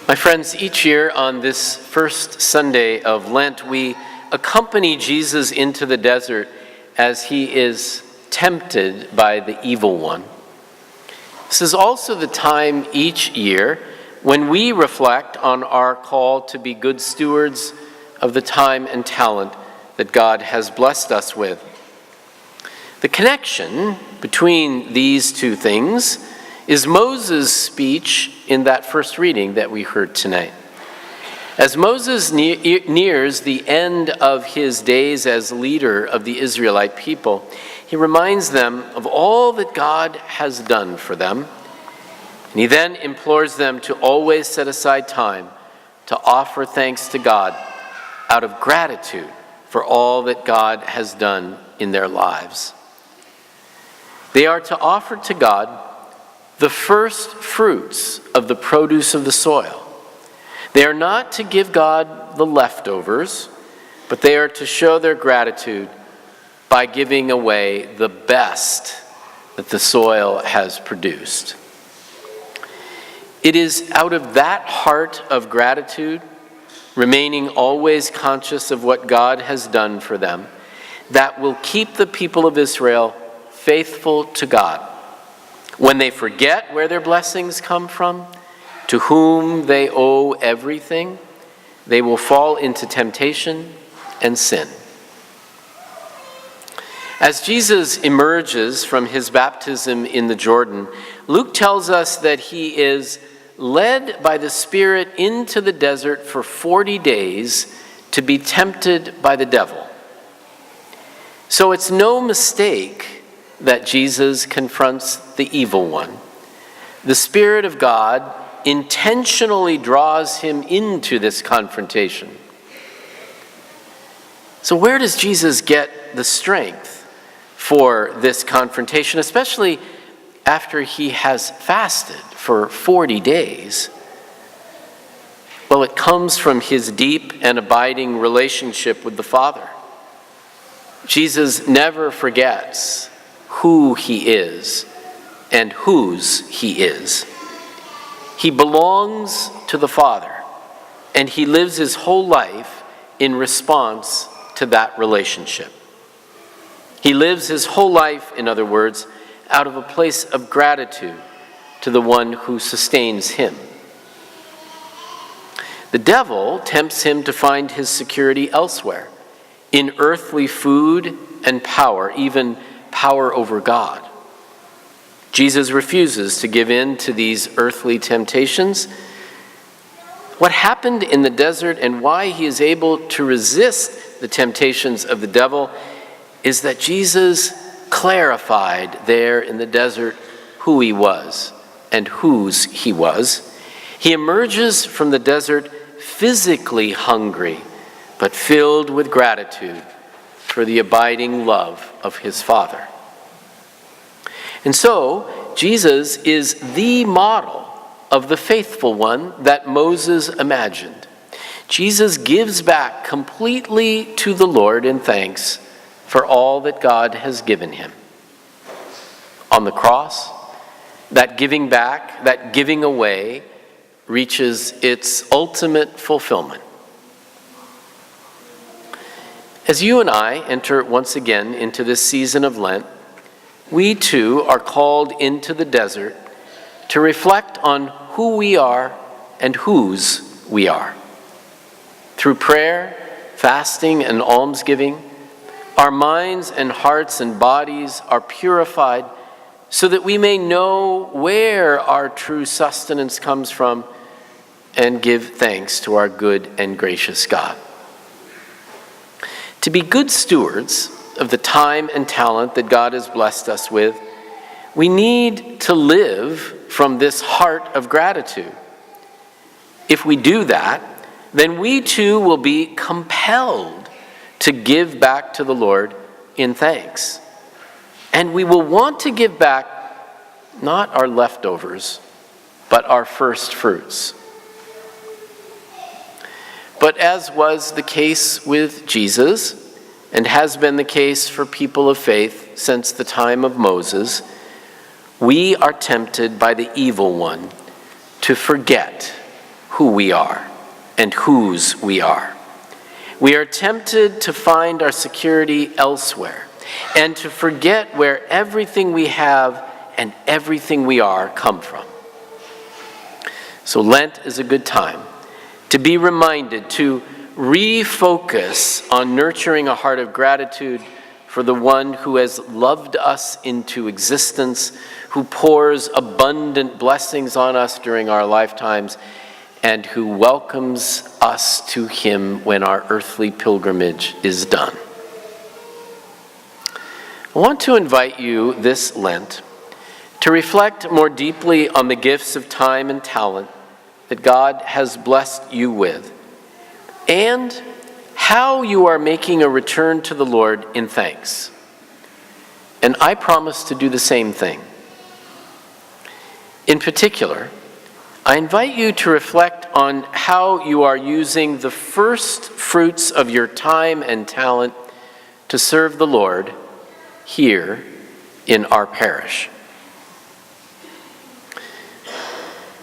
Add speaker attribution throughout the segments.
Speaker 1: My friends, each year on this first Sunday of Lent, we accompany Jesus into the desert as he is tempted by the evil one. This is also the time each year when we reflect on our call to be good stewards of the time and talent that God has blessed us with. The connection between these two things is Moses' speech in that first reading that we heard tonight. As Moses nears the end of his days as leader of the Israelite people, he reminds them of all that God has done for them, and he then implores them to always set aside time to offer thanks to God out of gratitude for all that God has done in their lives. They are to offer to God the first fruits of the produce of the soil. They are not to give God the leftovers, but they are to show their gratitude by giving away the best that the soil has produced. It is out of that heart of gratitude, remaining always conscious of what God has done for them, that will keep the people of Israel faithful to God. When they forget where their blessings come from, to whom they owe everything, they will fall into temptation and sin. As Jesus emerges from his baptism in the Jordan, Luke tells us that he is led by the Spirit into the desert for 40 days to be tempted by the devil. So it's no mistake that Jesus confronts the evil one. The Spirit of God intentionally draws him into this confrontation. So where does Jesus get the strength for this confrontation, especially after he has fasted for 40 days? Well, it comes from his deep and abiding relationship with the Father. Jesus never forgets who he is and whose he is. He belongs to the Father, and he lives his whole life in response to that relationship. He lives his whole life, in other words, out of a place of gratitude to the one who sustains him. The devil tempts him to find his security elsewhere, in earthly food and power, even power over God. Jesus refuses to give in to these earthly temptations. What happened in the desert and why he is able to resist the temptations of the devil is that Jesus clarified there in the desert who he was and whose he was. He emerges from the desert physically hungry, but filled with gratitude for the abiding love of his Father. And so, Jesus is the model of the faithful one that Moses imagined. Jesus gives back completely to the Lord in thanks for all that God has given him. On the cross, that giving back, that giving away, reaches its ultimate fulfillment. As you and I enter once again into this season of Lent, we too are called into the desert to reflect on who we are and whose we are. Through prayer, fasting, and almsgiving, our minds and hearts and bodies are purified so that we may know where our true sustenance comes from and give thanks to our good and gracious God. To be good stewards of the time and talent that God has blessed us with, we need to live from this heart of gratitude. If we do that, then we too will be compelled to give back to the Lord in thanks. And we will want to give back not our leftovers, but our first fruits. But as was the case with Jesus, and has been the case for people of faith since the time of Moses, we are tempted by the evil one to forget who we are and whose we are. We are tempted to find our security elsewhere and to forget where everything we have and everything we are come from. So Lent is a good time to be reminded to refocus on nurturing a heart of gratitude for the one who has loved us into existence, who pours abundant blessings on us during our lifetimes, and who welcomes us to him when our earthly pilgrimage is done. I want to invite you this Lent to reflect more deeply on the gifts of time and talent that God has blessed you with, and how you are making a return to the Lord in thanks. And I promise to do the same thing. In particular, I invite you to reflect on how you are using the first fruits of your time and talent to serve the Lord here in our parish.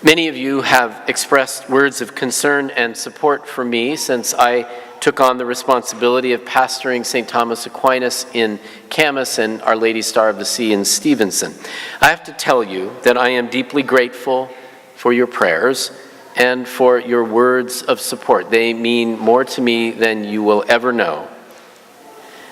Speaker 1: Many of you have expressed words of concern and support for me since I took on the responsibility of pastoring St. Thomas Aquinas in Camas and Our Lady Star of the Sea in Stevenson. I have to tell you that I am deeply grateful for your prayers and for your words of support. They mean more to me than you will ever know.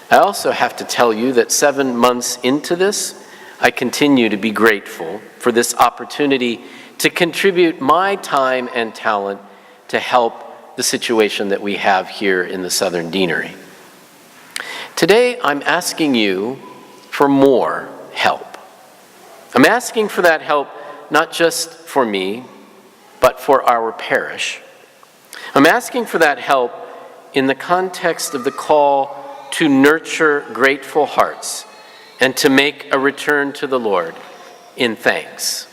Speaker 1: I also have to tell you that 7 months into this, I continue to be grateful for this opportunity to contribute my time and talent to help the situation that we have here in the Southern Deanery. Today, I'm asking you for more help. I'm asking for that help not just for me, but for our parish. I'm asking for that help in the context of the call to nurture grateful hearts and to make a return to the Lord in thanks.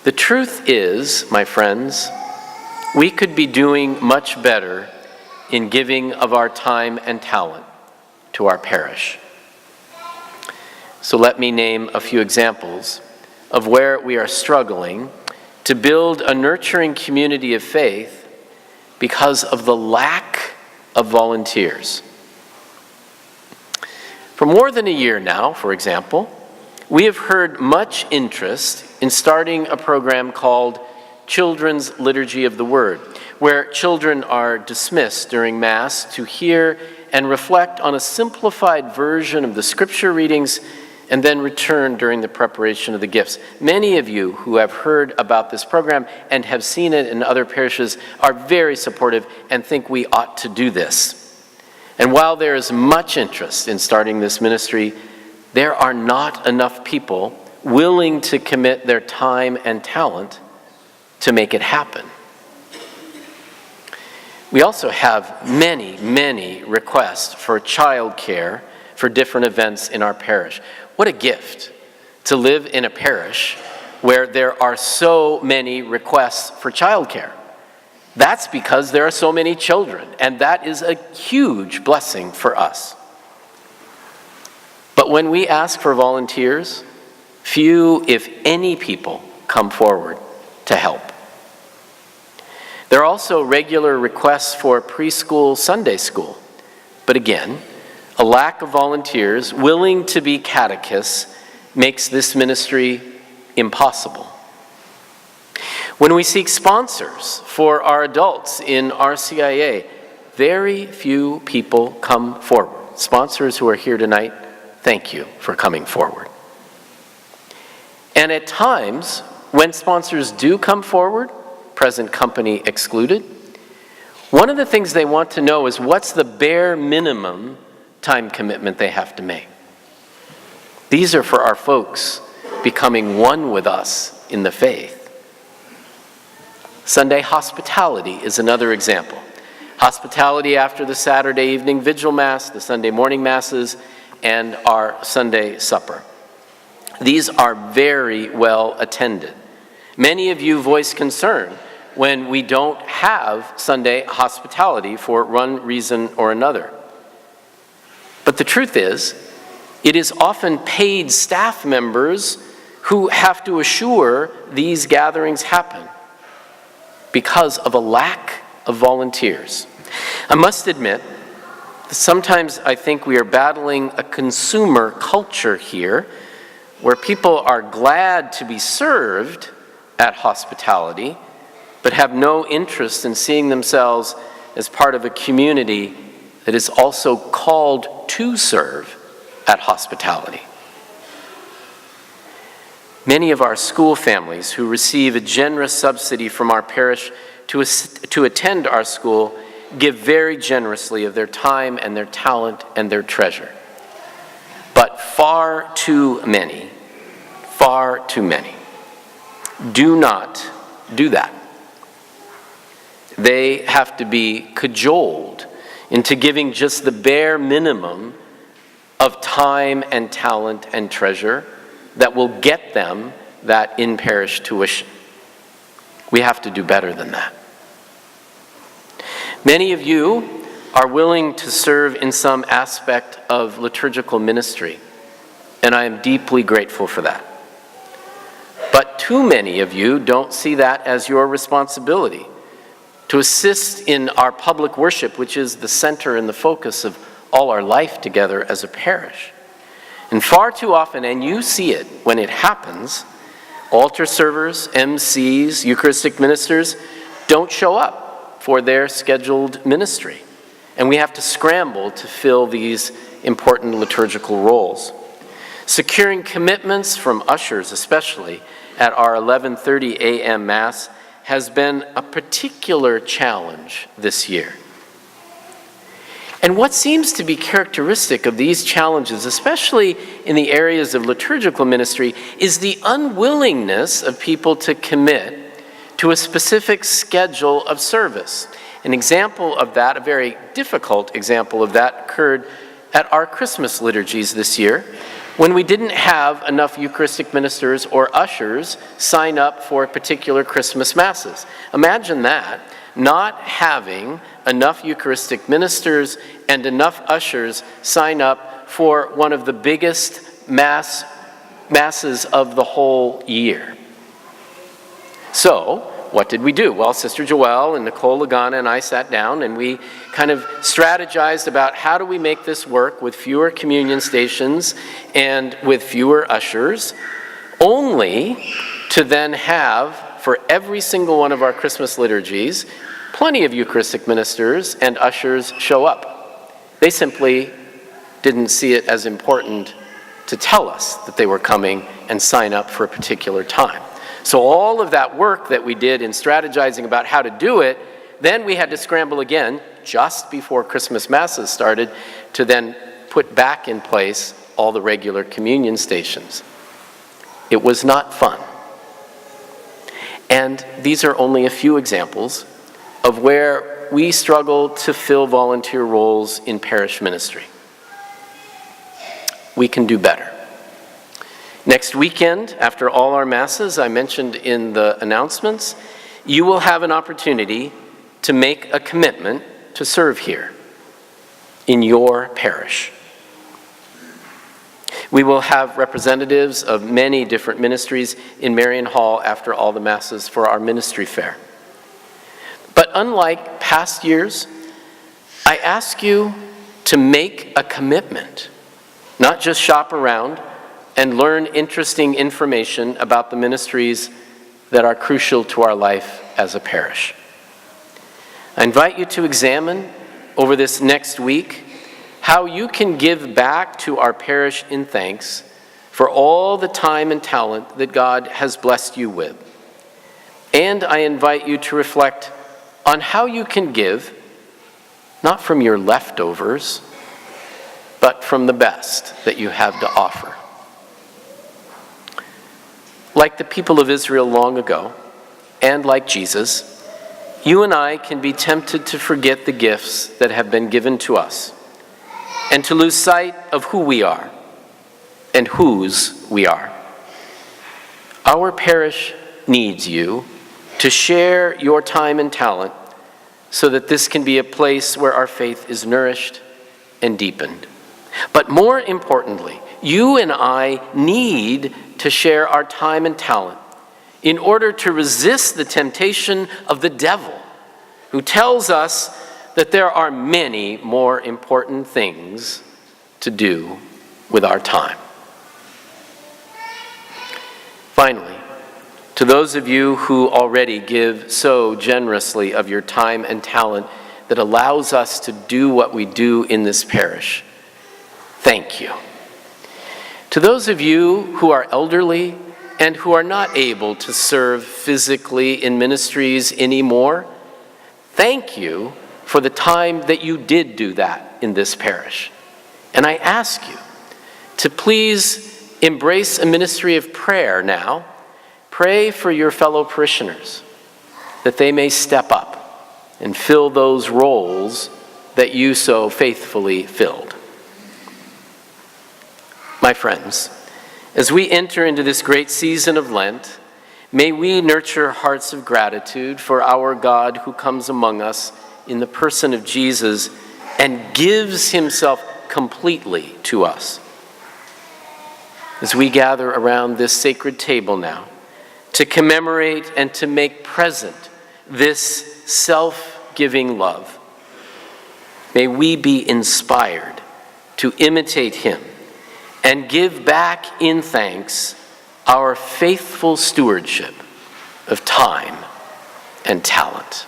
Speaker 1: The truth is, my friends, we could be doing much better in giving of our time and talent to our parish. So let me name a few examples of where we are struggling to build a nurturing community of faith because of the lack of volunteers. For more than a year now, for example, we have heard much interest in starting a program called Children's Liturgy of the Word, where children are dismissed during Mass to hear and reflect on a simplified version of the scripture readings and then return during the preparation of the gifts. Many of you who have heard about this program and have seen it in other parishes are very supportive and think we ought to do this. And while there is much interest in starting this ministry, there are not enough people willing to commit their time and talent to make it happen. We also have many requests for childcare for different events in our parish. What a gift to live in a parish where there are so many requests for childcare. That's because there are so many children, and that is a huge blessing for us. But when we ask for volunteers, few, if any, people come forward to help. There are also regular requests for preschool Sunday school, but again, a lack of volunteers willing to be catechists makes this ministry impossible. When we seek sponsors for our adults in RCIA, very few people come forward. Sponsors who are here tonight, thank you for coming forward. And at times, when sponsors do come forward, present company excluded, one of the things they want to know is what's the bare minimum time commitment they have to make. These are for our folks becoming one with us in the faith. Sunday hospitality is another example. Hospitality after the Saturday evening vigil mass, the Sunday morning masses, and our Sunday supper. These are very well attended. Many of you voice concern when we don't have Sunday hospitality for one reason or another. But the truth is, it is often paid staff members who have to assure these gatherings happen. because of a lack of volunteers. I must admit, sometimes I think we are battling a consumer culture here where people are glad to be served at hospitality, but have no interest in seeing themselves as part of a community that is also called to serve at hospitality. Many of our school families who receive a generous subsidy from our parish to attend our school give very generously of their time and their talent and their treasure. But far too many do not do that. They have to be cajoled into giving just the bare minimum of time and talent and treasure that will get them that in-parish tuition. We have to do better than that. Many of you are willing to serve in some aspect of liturgical ministry, and I am deeply grateful for that. But too many of you don't see that as your responsibility to assist in our public worship, which is the center and the focus of all our life together as a parish. And far too often, and you see it when it happens, altar servers, MCs, Eucharistic ministers don't show up for their scheduled ministry. And we have to scramble to fill these important liturgical roles. Securing commitments from ushers, especially at our 11:30 a.m. Mass, has been a particular challenge this year. And what seems to be characteristic of these challenges, especially in the areas of liturgical ministry, is the unwillingness of people to commit to a specific schedule of service. An example of that, a very difficult example of that, occurred at our Christmas liturgies this year, when we didn't have enough Eucharistic ministers or ushers sign up for particular Christmas masses. Imagine that, not having enough Eucharistic ministers and enough ushers sign up for one of the biggest masses of the whole year. So, what did we do? Well, Sister Joelle and Nicole Lagana and I sat down and we kind of strategized about how do we make this work with fewer communion stations and with fewer ushers, only to then have, for every single one of our Christmas liturgies, plenty of Eucharistic ministers and ushers show up. They simply didn't see it as important to tell us that they were coming and sign up for a particular time. So all of that work that we did in strategizing about how to do it, then we had to scramble again, just before Christmas Masses started, to then put back in place all the regular communion stations. It was not fun. And these are only a few examples of where we struggle to fill volunteer roles in parish ministry. We can do better. Next weekend, after all our masses, I mentioned in the announcements, you will have an opportunity to make a commitment to serve here in your parish. We will have representatives of many different ministries in Marian Hall after all the masses for our ministry fair. But unlike past years, I ask you to make a commitment, not just shop around and learn interesting information about the ministries that are crucial to our life as a parish. I invite you to examine over this next week how you can give back to our parish in thanks for all the time and talent that God has blessed you with. And I invite you to reflect on how you can give, not from your leftovers, but from the best that you have to offer. Like the people of Israel long ago, and like Jesus, you and I can be tempted to forget the gifts that have been given to us, and to lose sight of who we are and whose we are. Our parish needs you to share your time and talent so that this can be a place where our faith is nourished and deepened. But more importantly, you and I need to share our time and talent in order to resist the temptation of the devil, who tells us that there are many more important things to do with our time. Finally, to those of you who already give so generously of your time and talent that allows us to do what we do in this parish, thank you. To those of you who are elderly and who are not able to serve physically in ministries anymore, thank you for the time that you did do that in this parish. And I ask you to please embrace a ministry of prayer now. Pray for your fellow parishioners that they may step up and fill those roles that you so faithfully filled. My friends, as we enter into this great season of Lent, may we nurture hearts of gratitude for our God who comes among us in the person of Jesus and gives himself completely to us. As we gather around this sacred table now to commemorate and to make present this self-giving love, may we be inspired to imitate him and give back in thanks our faithful stewardship of time and talent.